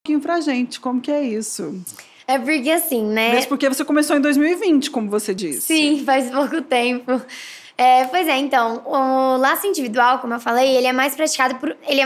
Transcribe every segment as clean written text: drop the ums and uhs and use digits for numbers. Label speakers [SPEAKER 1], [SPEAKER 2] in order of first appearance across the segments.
[SPEAKER 1] pouquinho pra gente, como que é isso?
[SPEAKER 2] É porque assim, né?
[SPEAKER 1] Mesmo porque você começou em 2020, como você disse.
[SPEAKER 2] Sim, faz pouco tempo. Pois é, então, o laço individual, como eu falei, ele é mais praticado por... Ele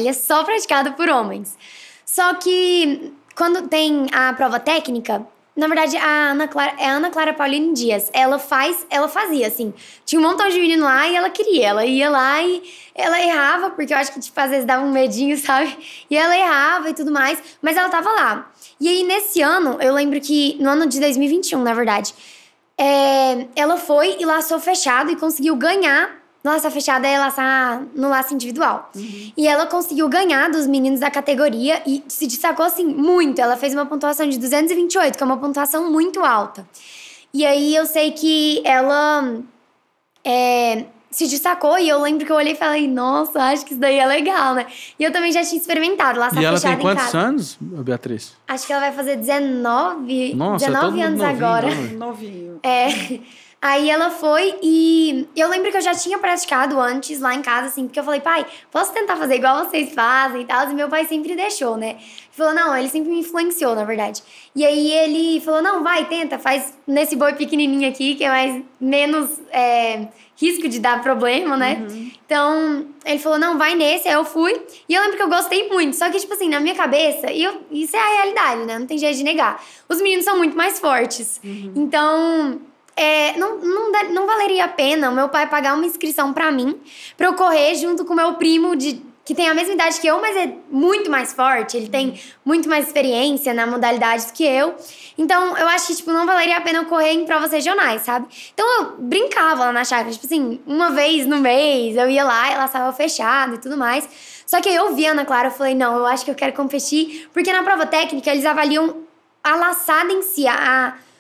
[SPEAKER 2] é só praticado por homens. Só que quando tem a prova técnica, na verdade, a Ana Clara Paulini Dias, ela fazia, assim, tinha um montão de menino lá e ela ia lá e ela errava, porque eu acho que, tipo, às vezes dava um medinho, sabe? E ela errava e tudo mais, mas ela tava lá. E aí, nesse ano, eu lembro que, no ano de 2021, na verdade, ela foi e laçou fechado e conseguiu ganhar. Laçar fechado é laçar no laço individual. Uhum. E ela conseguiu ganhar dos meninos da categoria e se destacou, assim, muito. Ela fez uma pontuação de 228, que é uma pontuação muito alta. E aí, eu sei que ela se destacou e eu lembro que eu olhei e falei, nossa, acho que isso daí é legal, né? E eu também já tinha experimentado laçar fechado em casa.
[SPEAKER 3] E ela tem quantos anos, Beatriz?
[SPEAKER 2] Acho que ela vai fazer 19,
[SPEAKER 3] nossa,
[SPEAKER 2] 19 anos
[SPEAKER 3] novinho,
[SPEAKER 2] agora.
[SPEAKER 1] Novinho.
[SPEAKER 2] Aí ela foi e eu lembro que eu já tinha praticado antes lá em casa, assim, porque eu falei, pai, posso tentar fazer igual vocês fazem e tal? E meu pai sempre deixou, né? Ele falou, não, ele sempre me influenciou, na verdade. E aí ele falou, não, vai, tenta, faz nesse boi pequenininho aqui, que é menos risco de dar problema, né? Uhum. Então, ele falou, não, vai nesse, aí eu fui. E eu lembro que eu gostei muito, só que, tipo assim, na minha cabeça, isso é a realidade, né? Não tem jeito de negar. Os meninos são muito mais fortes. Uhum. Então... não valeria a pena o meu pai pagar uma inscrição pra mim, pra eu correr junto com o meu primo que tem a mesma idade que eu, mas é muito mais forte. Ele tem muito mais experiência na modalidade do que eu. Então, eu acho que, tipo, não valeria a pena eu correr em provas regionais, sabe? Então, eu brincava lá na chácara. Tipo assim, uma vez no mês, eu ia lá, ela estava fechada e tudo mais. Só que aí eu vi a Ana Clara, eu falei, não, eu acho que eu quero competir. Porque na prova técnica, eles avaliam a laçada em si,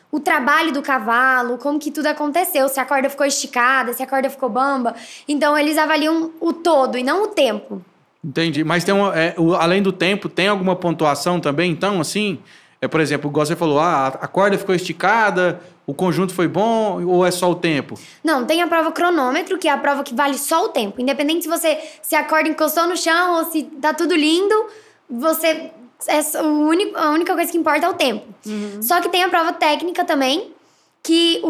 [SPEAKER 2] o trabalho do cavalo, como que tudo aconteceu, se a corda ficou esticada, se a corda ficou bamba. Então, eles avaliam o todo e não o tempo.
[SPEAKER 3] Entendi. Mas tem além do tempo, tem alguma pontuação também? Então, assim, por exemplo, igual você falou, a corda ficou esticada, o conjunto foi bom ou é só o tempo? Não,
[SPEAKER 2] tem a prova cronômetro, que é a prova que vale só o tempo. Independente se a corda encostou no chão ou se tá tudo lindo, a única coisa que importa é o tempo. Uhum. Só que tem a prova técnica também, que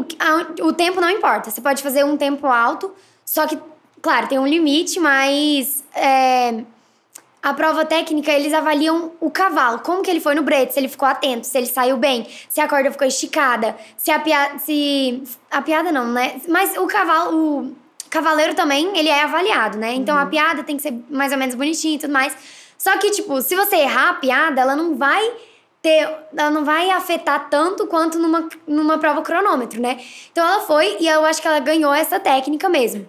[SPEAKER 2] o tempo não importa. Você pode fazer um tempo alto, só que, claro, tem um limite, mas a prova técnica, eles avaliam o cavalo. Como que ele foi no brete, se ele ficou atento, se ele saiu bem, se a corda ficou esticada, a piada não, né? Mas o cavaleiro também, ele é avaliado, né? Então, a piada tem que ser mais ou menos bonitinha e tudo mais. Só que, tipo, se você errar a piada, ela não vai afetar tanto quanto numa prova cronômetro, né? Então ela foi e eu acho que ela ganhou essa técnica mesmo.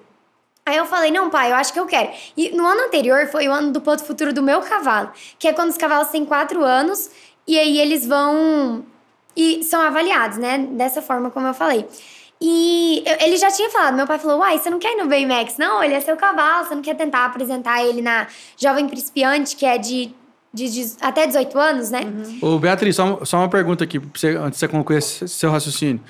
[SPEAKER 2] Aí eu falei, não, pai, eu acho que eu quero. E no ano anterior foi o ano do ponto futuro do meu cavalo, que é quando os cavalos têm 4 anos e aí eles vão e são avaliados, né? Dessa forma como eu falei. E ele já tinha falado, meu pai falou, uai, você não quer ir no Baymax? Não, ele é seu cavalo, você não quer tentar apresentar ele na Jovem Principiante, que é de até 18 anos, né?
[SPEAKER 3] Ô, Beatriz, só uma pergunta aqui, antes de você concluir seu raciocínio.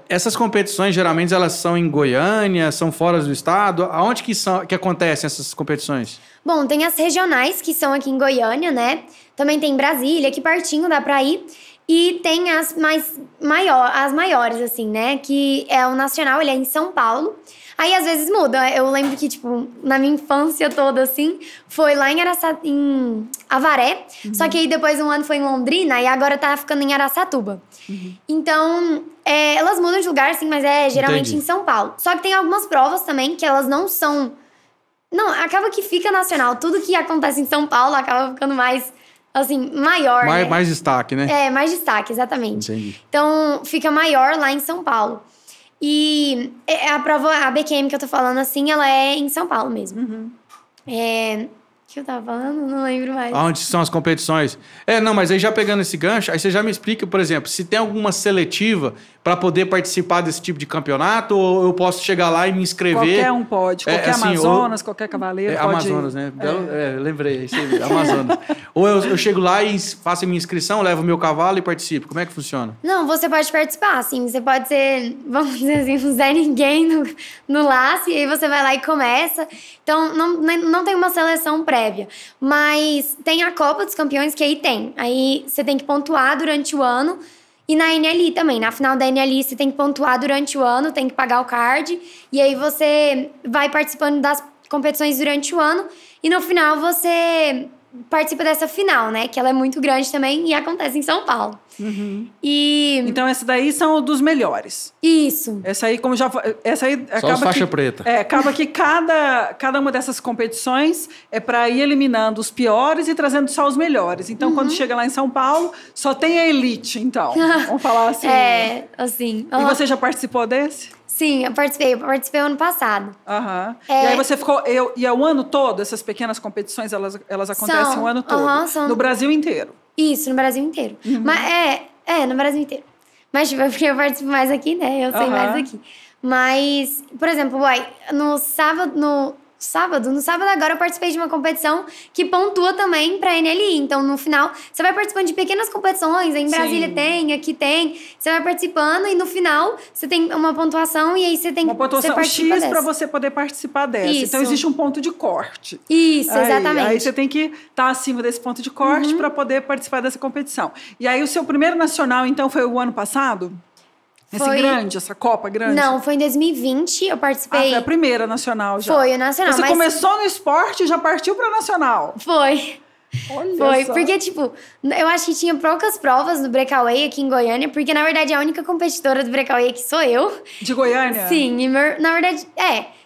[SPEAKER 3] Essas competições, geralmente, elas são em Goiânia, são fora do estado? Aonde que acontecem essas competições?
[SPEAKER 2] Bom, tem as regionais, que são aqui em Goiânia, né? Também tem Brasília, aqui pertinho, dá pra ir. E tem as maiores, assim, né? Que é o nacional, ele é em São Paulo. Aí, às vezes, muda. Eu lembro que, tipo, na minha infância toda, assim, foi lá em Avaré. Uhum. Só que aí, depois, um ano foi em Londrina e agora tá ficando em Araçatuba. Uhum. Então, elas mudam de lugar, assim, mas geralmente em São Paulo. Só que tem algumas provas também que elas não são... Não, acaba que fica nacional. Tudo que acontece em São Paulo acaba ficando mais... assim, maior, né?
[SPEAKER 3] Mais destaque, né?
[SPEAKER 2] Mais destaque, exatamente.
[SPEAKER 3] Entendi.
[SPEAKER 2] Então, fica maior lá em São Paulo. E a prova, a BQM que eu tô falando, assim, ela é em São Paulo mesmo. Uhum. O que eu tava falando? Não lembro mais.
[SPEAKER 3] Onde são as competições? Não, mas aí já pegando esse gancho, aí você já me explica, por exemplo, se tem alguma seletiva para poder participar desse tipo de campeonato, ou eu posso chegar lá e me inscrever?
[SPEAKER 1] Qualquer um pode, qualquer assim, Amazonas, qualquer cavaleiro pode...
[SPEAKER 3] Amazonas, né? Lembrei, isso aí, Amazonas. Ou eu chego lá e faço a minha inscrição, levo o meu cavalo e participo. Como é que funciona?
[SPEAKER 2] Não, você pode participar, assim, você pode ser, vamos dizer assim, um Zé Ninguém no laço, e aí você vai lá e começa. Então, não tem uma seleção prévia. prévia. Mas tem a Copa dos Campeões, que aí tem. Aí você tem que pontuar durante o ano. E na NLI também. Na final da NLI, você tem que pontuar durante o ano, tem que pagar o card. E aí você vai participando das competições durante o ano. E no final você participa dessa final, né? Que ela é muito grande também e acontece em São Paulo.
[SPEAKER 1] Então, essa daí são dos melhores.
[SPEAKER 2] Isso.
[SPEAKER 1] Essa aí, como já... Essa aí
[SPEAKER 3] só
[SPEAKER 1] acaba
[SPEAKER 3] faixa
[SPEAKER 1] que,
[SPEAKER 3] preta.
[SPEAKER 1] acaba que cada uma dessas competições é para ir eliminando os piores e trazendo só os melhores. Então, quando chega lá em São Paulo, só tem a elite, então. Vamos falar assim.
[SPEAKER 2] Assim.
[SPEAKER 1] E você já participou desse?
[SPEAKER 2] Sim, eu participei ano passado.
[SPEAKER 1] E aí você ficou... E é o ano todo? Essas pequenas competições, elas acontecem o ano todo? No Brasil inteiro?
[SPEAKER 2] Isso, no Brasil inteiro. Mas no Brasil inteiro. Mas, tipo, porque eu participo mais aqui, né? Eu sei mais aqui. Mas, por exemplo, no sábado agora eu participei de uma competição que pontua também pra NLI. Então, no final, você vai participando de pequenas competições. Em Brasília tem, aqui tem. Você vai participando e no final você tem uma pontuação e aí você tem
[SPEAKER 1] uma pontuação
[SPEAKER 2] você
[SPEAKER 1] X para você poder participar dessa.
[SPEAKER 2] Isso.
[SPEAKER 1] Então, existe um ponto de corte.
[SPEAKER 2] Isso, exatamente.
[SPEAKER 1] Aí você tem que estar acima desse ponto de corte para poder participar dessa competição. E aí, o seu primeiro nacional, então, foi o ano passado? Essa Copa grande?
[SPEAKER 2] Não, foi em 2020, eu participei.
[SPEAKER 1] Foi a primeira nacional já.
[SPEAKER 2] Foi o nacional.
[SPEAKER 1] Você começou no esporte e já partiu para nacional?
[SPEAKER 2] Foi.
[SPEAKER 1] Olha só.
[SPEAKER 2] Porque, tipo, eu acho que tinha poucas provas do Breakaway aqui em Goiânia, porque, na verdade, a única competidora do Breakaway aqui sou eu.
[SPEAKER 1] De Goiânia?
[SPEAKER 2] Sim, na verdade,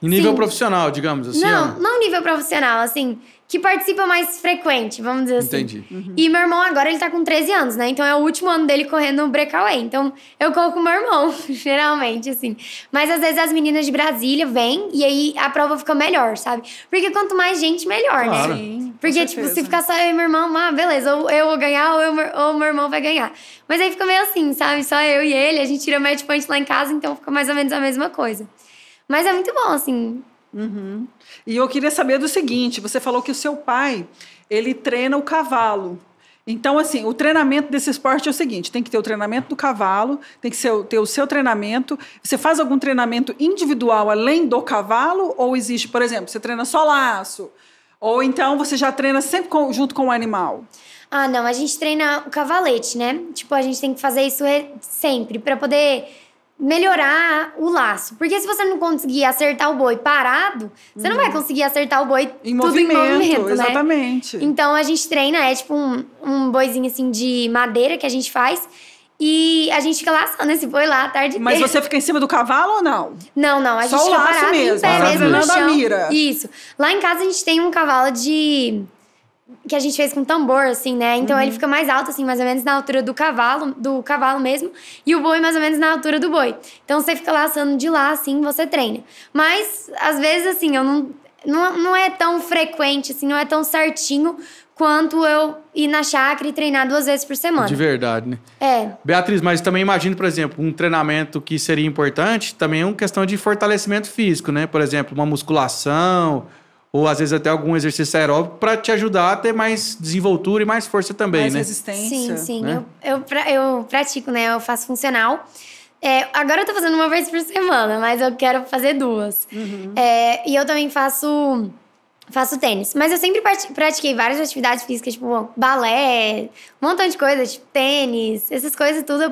[SPEAKER 3] Em nível profissional, digamos assim?
[SPEAKER 2] Não nível profissional, assim, que participa mais frequente, vamos dizer assim.
[SPEAKER 3] Entendi.
[SPEAKER 2] E meu irmão agora, ele tá com 13 anos, né? Então é o último ano dele correndo no Breakaway. Então eu corro com meu irmão, geralmente, assim. Mas às vezes as meninas de Brasília vêm e aí a prova fica melhor, sabe? Porque quanto mais gente, melhor,
[SPEAKER 3] claro.
[SPEAKER 2] né?
[SPEAKER 1] Sim,
[SPEAKER 2] porque, tipo, se ficar só eu e meu irmão, beleza, ou eu vou ganhar ou meu irmão vai ganhar. Mas aí fica meio assim, sabe? Só eu e ele, a gente tira match point lá em casa, então fica mais ou menos a mesma coisa. Mas é muito bom, assim.
[SPEAKER 1] E eu queria saber do seguinte, você falou que o seu pai, ele treina o cavalo. Então, assim, o treinamento desse esporte é o seguinte, tem que ter o treinamento do cavalo, tem que ter o seu treinamento. Você faz algum treinamento individual além do cavalo? Ou existe, por exemplo, você treina só laço? Ou então você já treina sempre junto com o animal?
[SPEAKER 2] Ah, não, a gente treina o cavalete, né? Tipo, a gente tem que fazer isso sempre para poder melhorar o laço. Porque se você não conseguir acertar o boi parado, você não vai conseguir acertar o boi
[SPEAKER 1] em
[SPEAKER 2] tudo em movimento, né?
[SPEAKER 1] Exatamente.
[SPEAKER 2] Então, a gente treina, é tipo um boizinho assim de madeira que a gente faz e a gente fica laçando esse boi lá a tarde inteira.
[SPEAKER 1] Mas você fica em cima do cavalo ou não?
[SPEAKER 2] Não, a gente
[SPEAKER 1] só
[SPEAKER 2] fica
[SPEAKER 1] o laço
[SPEAKER 2] parado
[SPEAKER 1] mesmo,
[SPEAKER 2] em pé mesmo no chão.
[SPEAKER 1] A mira.
[SPEAKER 2] Isso. Lá em casa a gente tem um cavalo que a gente fez com tambor, assim, né? Então ele fica mais alto, assim, mais ou menos na altura do cavalo mesmo. E o boi mais ou menos na altura do boi. Então você fica laçando de lá, assim, você treina. Mas, às vezes, assim, não é tão frequente, assim, não é tão certinho quanto eu ir na chácara e treinar 2 vezes por semana.
[SPEAKER 3] De verdade, né?
[SPEAKER 2] É.
[SPEAKER 3] Beatriz, mas também imagino, por exemplo, um treinamento que seria importante, também é uma questão de fortalecimento físico, né? Por exemplo, uma musculação, ou às vezes até algum exercício aeróbico para te ajudar a ter mais desenvoltura e mais força também,
[SPEAKER 1] mais
[SPEAKER 3] né?
[SPEAKER 1] resistência.
[SPEAKER 2] Sim.
[SPEAKER 3] Né?
[SPEAKER 2] Eu pratico, né? Eu faço funcional. Agora eu tô fazendo 1 vez por semana, mas eu quero fazer 2. E eu também faço tênis. Mas eu sempre pratiquei várias atividades físicas, tipo balé, um montão de coisas, tipo tênis, essas coisas tudo eu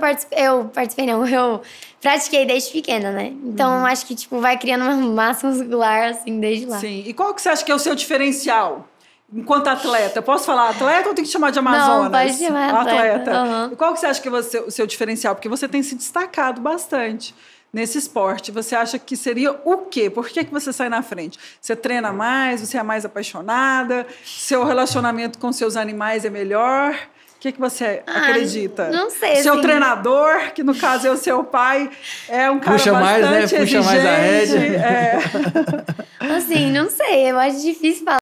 [SPEAKER 2] pratiquei desde pequena, né? Então, acho que, tipo, vai criando uma massa muscular, assim, desde lá.
[SPEAKER 1] Sim. E qual que você acha que é o seu diferencial enquanto atleta? Posso falar atleta ou tem que chamar de Amazonas?
[SPEAKER 2] Não, pode chamar atleta.
[SPEAKER 1] E qual que você acha que é o seu diferencial? Porque você tem se destacado bastante nesse esporte. Você acha que seria o quê? Por que você sai na frente? Você treina mais? Você é mais apaixonada? Seu relacionamento com seus animais é melhor? O que você acredita?
[SPEAKER 2] Não sei.
[SPEAKER 1] Seu
[SPEAKER 2] assim,
[SPEAKER 1] treinador, que no caso é o seu pai, é um cara
[SPEAKER 3] Puxa mais, né?
[SPEAKER 1] bastante
[SPEAKER 3] Puxa mais a rédea.
[SPEAKER 1] exigente.
[SPEAKER 2] Assim, não sei. Eu acho difícil falar.